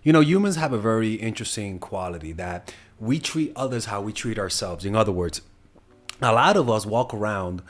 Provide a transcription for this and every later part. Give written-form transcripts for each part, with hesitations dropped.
You know, humans have a very interesting quality that we treat others how we treat ourselves. In other words, a lot of us walk around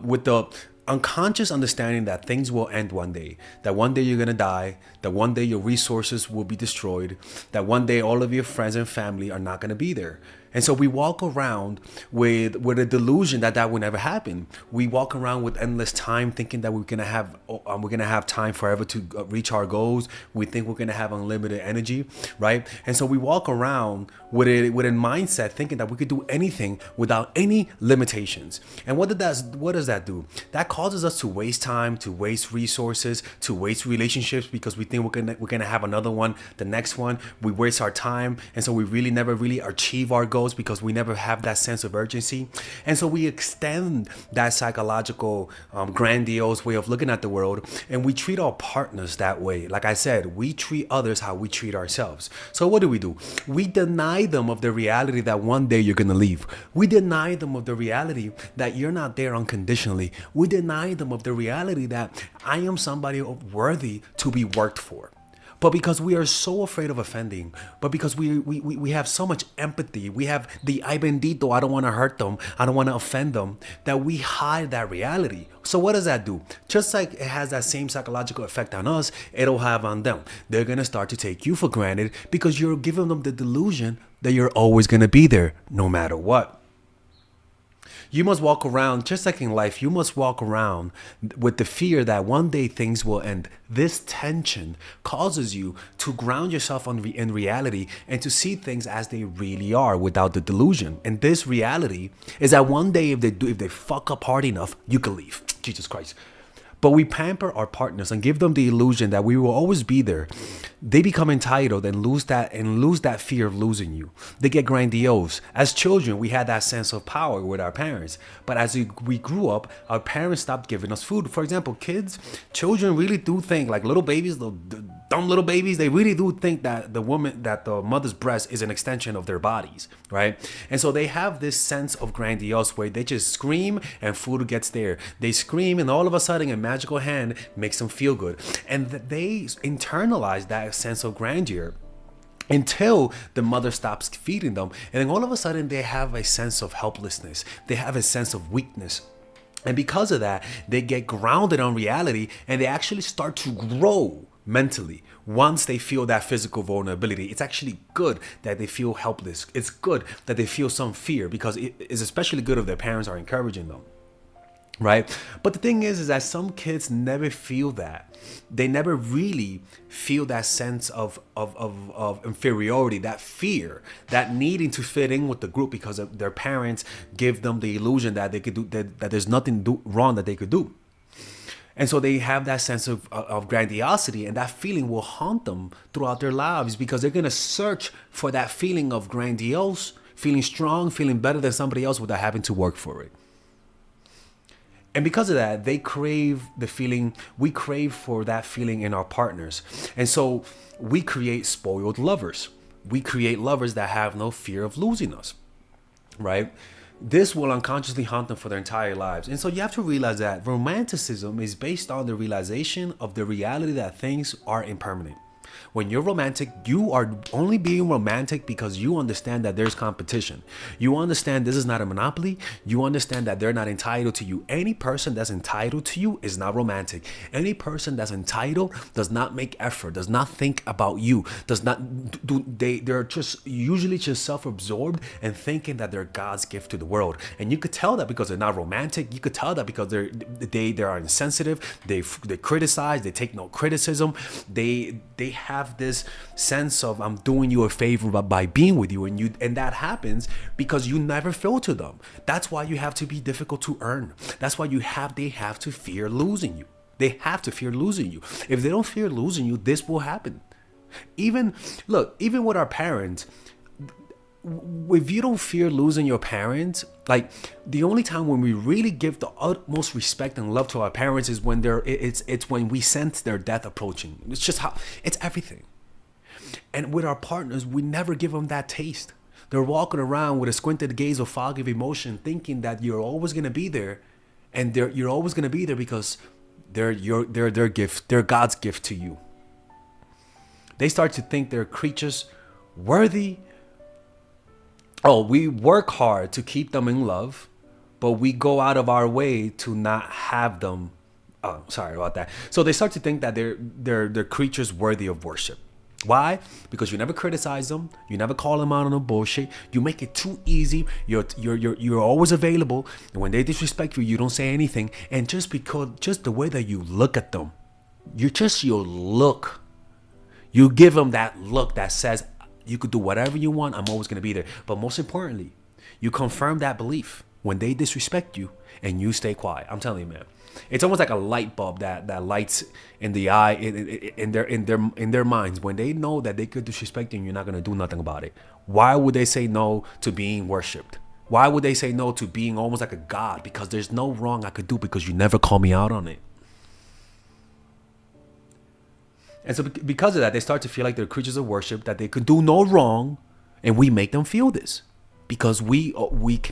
with the unconscious understanding that things will end one day, that one day you're going to die, that one day your resources will be destroyed, that one day all of your friends and family are not going to be there. And so we walk around with a delusion that that will never happen. We walk around with endless time, thinking that we're gonna have time forever to reach our goals. We think we're gonna have unlimited energy, right? And so we walk around with a mindset thinking that we could do anything without any limitations. And what does that do? That causes us to waste time, to waste resources, to waste relationships because we think we're gonna have another one, the next one. We waste our time, and so we really never really achieve our goals because we never have that sense of urgency. And so we extend that psychological grandiose way of looking at the world, and we treat our partners that way. Like I said, we treat others how we treat ourselves. So what do? We deny them of the reality that one day you're gonna leave. We deny them of the reality that you're not there unconditionally. We deny them of the reality that I am somebody worthy to be worked for. But because we are so afraid of offending, but because we have so much empathy, we have the ay bendito, I don't want to hurt them, I don't want to offend them, that we hide that reality. So what does that do? Just like it has that same psychological effect on us, it'll have on them. They're going to start to take you for granted because you're giving them the delusion that you're always going to be there no matter what. You must walk around, just like in life, you must walk around with the fear that one day things will end. This tension causes you to ground yourself in reality and to see things as they really are without the delusion. And this reality is that one day if they fuck up hard enough, you can leave. Jesus Christ. But we pamper our partners and give them the illusion that we will always be there. They become entitled and lose that fear of losing you. They get grandiose. As children, we had that sense of power with our parents. But as we grew up, our parents stopped giving us food. For example, children really do think, like little babies, dumb little babies, they really do think that the mother's breast is an extension of their bodies, right? And so they have this sense of grandiose where they just scream and food gets there. They scream and all of a sudden a magical hand makes them feel good. And they internalize that sense of grandeur until the mother stops feeding them. And then all of a sudden they have a sense of helplessness. They have a sense of weakness. And because of that, they get grounded on reality and they actually start to grow mentally. Once they feel that physical vulnerability, it's actually good that they feel helpless. It's good that they feel some fear because it is especially good if their parents are encouraging them. Right? But the thing is that some kids never feel that. They never really feel that sense of inferiority, that fear, that needing to fit in with the group because of their parents give them the illusion that they could do that there's nothing wrong that they could do. And so they have that sense of grandiosity, and that feeling will haunt them throughout their lives because they're going to search for that feeling of grandiose, feeling strong, feeling better than somebody else without having to work for it. And because of that, we crave for that feeling in our partners. And so we create spoiled lovers. We create lovers that have no fear of losing us, right? This will unconsciously haunt them for their entire lives. And so you have to realize that romanticism is based on the realization of the reality that things are impermanent. When you're romantic, you are only being romantic because you understand that there's competition. You understand this is not a monopoly. You understand that they're not entitled to you. Any person that's entitled to you is not romantic. Any person that's entitled does not make effort, does not think about you, does not do they're just usually just self-absorbed and thinking that they're God's gift to the world. And you could tell that because they're not romantic. You could tell that because they are insensitive. They criticize. They take no criticism. They have this sense of I'm doing you a favor by being with you, and that happens because you never filter them. That's why you have to be difficult to earn. That's why they have to fear losing you. They have to fear losing you. If they don't fear losing you, this will happen. Even with our parents, if you don't fear losing your parents, like the only time when we really give the utmost respect and love to our parents is when it's when we sense their death approaching. It's everything. And with our partners, we never give them that taste. They're walking around with a squinted gaze of fog of emotion, thinking that you're always gonna be there, and you're always gonna be there because they're gift, they're God's gift to you. They start to think they're creatures worthy. Oh, we work hard to keep them in love, but we go out of our way to not have them. Oh, sorry about that. So they start to think that they're creatures worthy of worship. Why? Because you never criticize them, you never call them out on the bullshit. You make it too easy. You're always available, and when they disrespect you, you don't say anything. And just the way that you look at them, your look, you give them that look that says you could do whatever you want. I'm always gonna be there. But most importantly, you confirm that belief when they disrespect you, and you stay quiet. I'm telling you, man. It's almost like a light bulb that lights in the eye in their minds when they know that they could disrespect you and you're not gonna do nothing about it. Why would they say no to being worshipped? Why would they say no to being almost like a god? Because there's no wrong I could do because you never call me out on it. And so because of that, they start to feel like they're creatures of worship, that they could do no wrong, and we make them feel this because we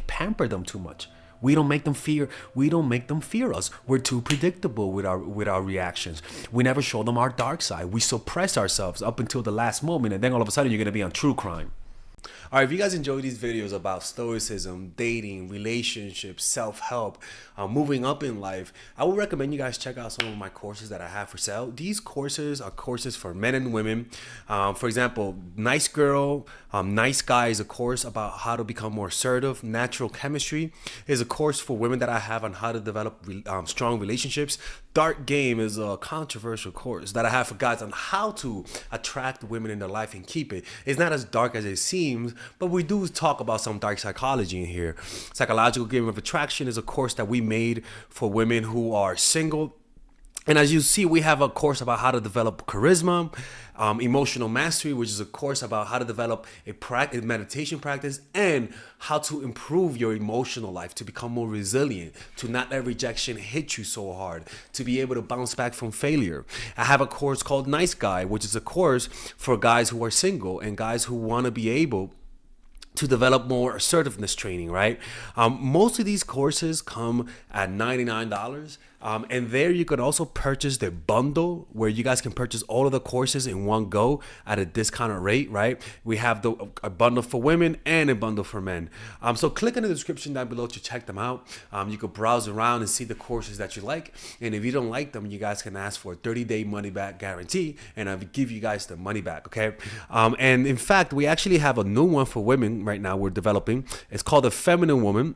pamper them too much. We don't make them fear. We don't make them fear us. We're too predictable with our reactions. We never show them our dark side. We suppress ourselves up until the last moment, and then all of a sudden you're gonna be on true crime. All right, if you guys enjoy these videos about stoicism, dating, relationships, self-help, moving up in life, I would recommend you guys check out some of my courses that I have for sale. These courses are courses for men and women. For example, Nice Girl, Nice Guy is a course about how to become more assertive. Natural Chemistry is a course for women that I have on how to develop strong relationships. Dark Game is a controversial course that I have for guys on how to attract women in their life and keep it. It's not as dark as it seems, but we do talk about some dark psychology in here. Psychological Game of Attraction is a course that we made for women who are single. And as you see, we have a course about how to develop charisma, Emotional Mastery, which is a course about how to develop a meditation practice and how to improve your emotional life, to become more resilient, to not let rejection hit you so hard, to be able to bounce back from failure. I have a course called Nice Guy, which is a course for guys who are single and guys who want to be able to develop more assertiveness training, right? Most of these courses come at $99. And there you could also purchase the bundle where you guys can purchase all of the courses in one go at a discounted rate, right? We have a bundle for women and a bundle for men. So click in the description down below to check them out. You could browse around and see the courses that you like. And if you don't like them, you guys can ask for a 30-day money-back guarantee, and I'll give you guys the money back, okay? And in fact, we actually have a new one for women right now we're developing. It's called The Feminine Woman.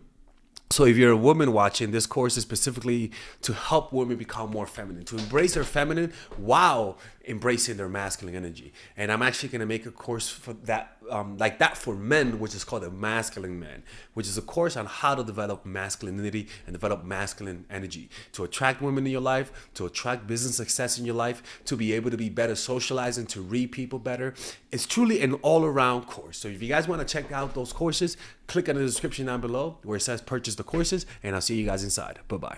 So if you're a woman watching, this course is specifically to help women become more feminine, to embrace their feminine while embracing their masculine energy. And I'm actually going to make a course for that, like that for men, which is called The Masculine Man, which is a course on how to develop masculinity and develop masculine energy, to attract women in your life, to attract business success in your life, to be able to be better socializing, to read people better. It's truly an all-around course. So if you guys want to check out those courses, click on the description down below where it says purchase the courses, and I'll see you guys inside. Bye-bye.